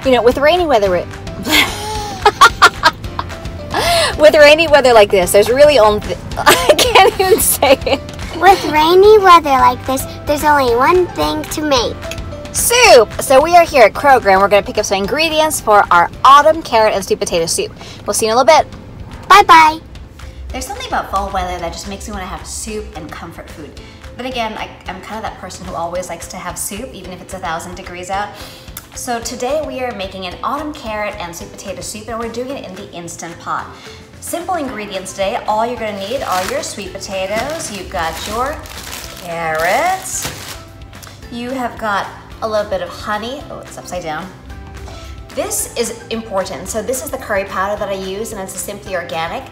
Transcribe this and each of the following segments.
You know, with rainy weather, with rainy weather like this, there's really only, I can't even say it. With rainy weather like this, there's only one thing to make. Soup! So we are here at Kroger and we're going to pick up some ingredients for our autumn carrot and sweet potato soup. We'll see you in a little bit. Bye-bye. There's something about fall weather that just makes me want to have soup and comfort food. But again, I'm kind of that person who always likes to have soup, even if it's 1,000 degrees out. So today we are making an autumn carrot and sweet potato soup, and we're doing it in the Instant Pot. Simple ingredients today. All you're going to need are your sweet potatoes. You've got your carrots. You have got a little bit of honey. Oh, it's upside down. This is important. So this is the curry powder that I use, and it's simply organic.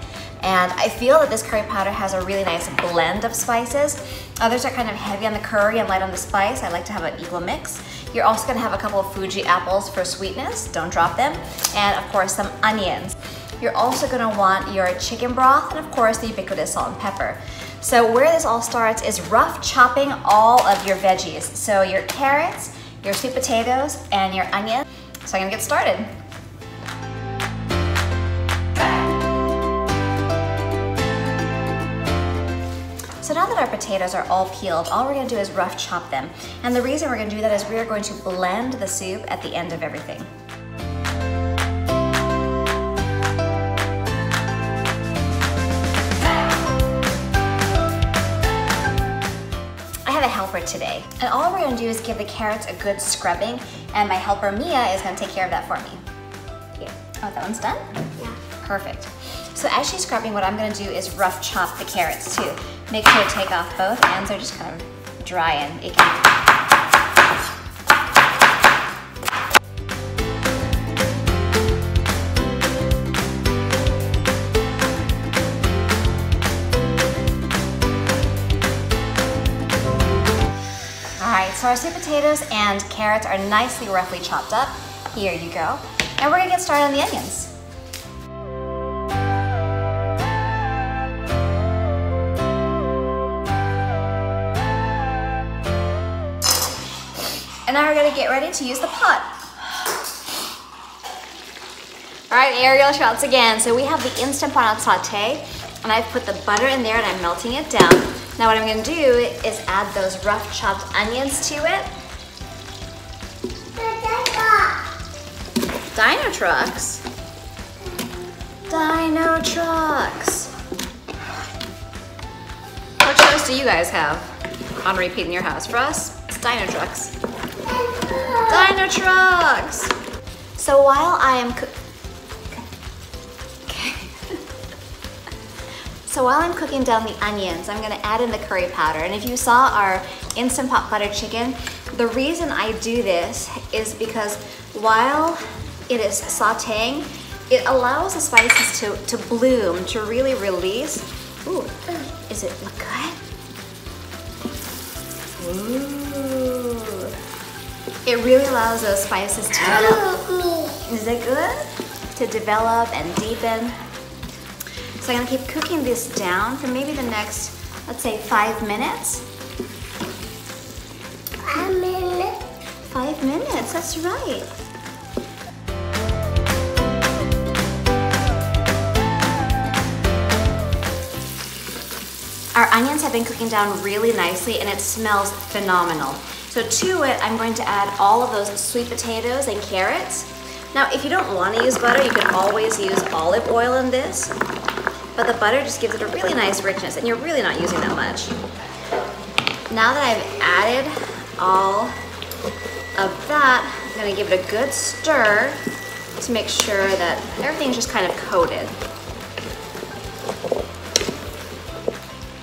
And I feel that this curry powder has a really nice blend of spices. Others are kind of heavy on the curry and light on the spice. I like to have an equal mix. You're also gonna have a couple of Fuji apples for sweetness, don't drop them. And of course, some onions. You're also gonna want your chicken broth and of course the ubiquitous salt and pepper. So where this all starts is rough chopping all of your veggies. So your carrots, your sweet potatoes, and your onions. So I'm gonna get started. So now that our potatoes are all peeled, all we're gonna do is rough chop them. And the reason we're gonna do that is we are going to blend the soup at the end of everything. I have a helper today, and all we're gonna do is give the carrots a good scrubbing, and my helper Mia is gonna take care of that for me. Here. Oh, that one's done? Yeah. Perfect. So as she's scrubbing, what I'm gonna do is rough chop the carrots too. Make sure to take off both ends, they're just kind of dry and icky. Alright, so our sweet potatoes and carrots are nicely roughly chopped up. Here you go. And we're gonna get started on the onions. And now we're gonna get ready to use the pot. All right, aerial shots again. So we have the Instant Pot on saute, and I've put the butter in there and I'm melting it down. Now what I'm gonna do is add those rough chopped onions to it. Dino trucks. Dino trucks. What shows do you guys have on repeat in your house? For us, it's Dino trucks. Dino trucks! So while I am cooking down the onions, I'm gonna add in the curry powder. And if you saw our Instant Pot butter chicken, the reason I do this is because while it is sauteing, it allows the spices to bloom, to really release. Ooh, is it look good? Ooh. It really allows those spices to develop. Is it good? To develop and deepen. So I'm gonna keep cooking this down for maybe the next, let's say 5 minutes. 5 minutes? 5 minutes, that's right. Our onions have been cooking down really nicely and it smells phenomenal. So to it, I'm going to add all of those sweet potatoes and carrots. Now, if you don't want to use butter, you can always use olive oil in this. But the butter just gives it a really nice richness, and you're really not using that much. Now that I've added all of that, I'm going to give it a good stir to make sure that everything's just kind of coated.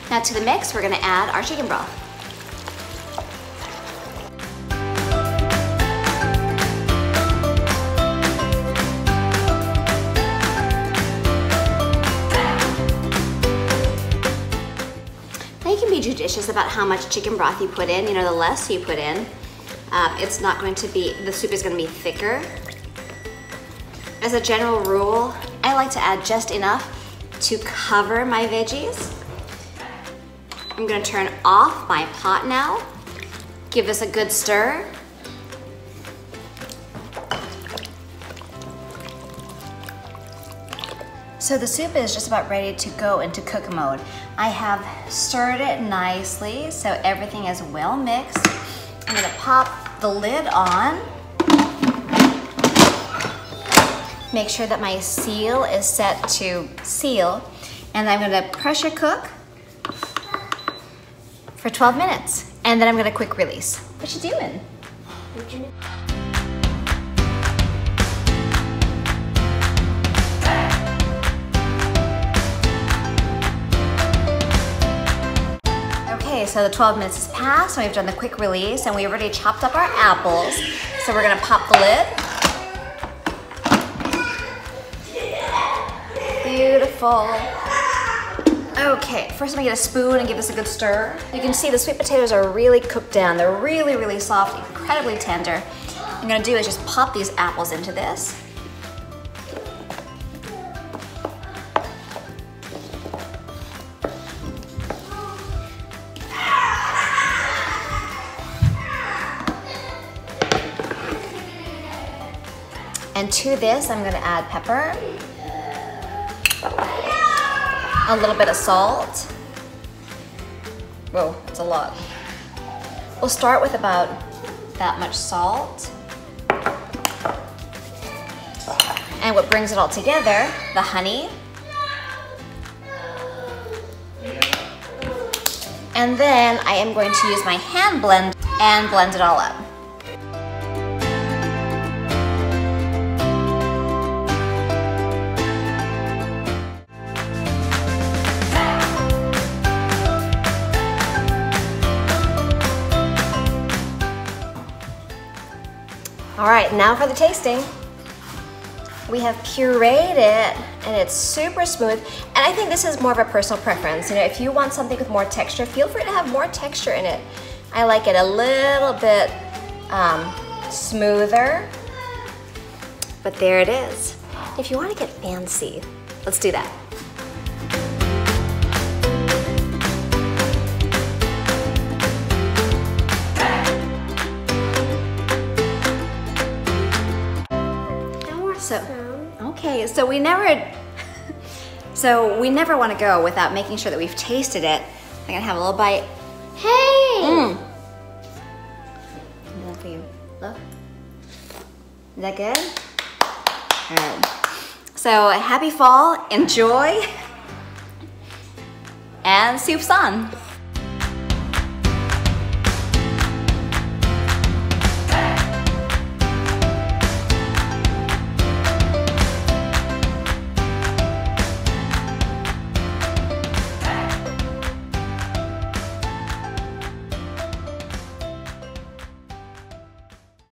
Now to the mix, we're going to add our chicken broth. Be judicious about how much chicken broth you put in. You know, the less you put in, it's not going to be, the soup is going to be thicker. As a general rule, I like to add just enough to cover my veggies. I'm going to turn off my pot now. Give this a good stir. So the soup is just about ready to go into cook mode. I have stirred it nicely so everything is well mixed. I'm gonna pop the lid on. Make sure that my seal is set to seal. And I'm gonna pressure cook for 12 minutes. And then I'm gonna quick release. What you doing? Okay, so the 12 minutes has passed and we've done the quick release and we already chopped up our apples. So we're gonna pop the lid. Beautiful. Okay, first I'm gonna get a spoon and give this a good stir. You can see the sweet potatoes are really cooked down. They're really, really soft, incredibly tender. What I'm gonna do is just pop these apples into this. And to this, I'm gonna add pepper, a little bit of salt. Whoa, that's a lot. We'll start with about that much salt. And what brings it all together, the honey. And then I am going to use my hand blend and blend it all up. All right, now for the tasting. We have pureed it and it's super smooth. And I think this is more of a personal preference. You know, if you want something with more texture, feel free to have more texture in it. I like it a little bit smoother, but there it is. If you want to get fancy, let's do that. So we never want to go without making sure that we've tasted it. I'm gonna have a little bite. Hey! Look for you. Look. Is that good? All right. So happy fall, enjoy, and soup's on.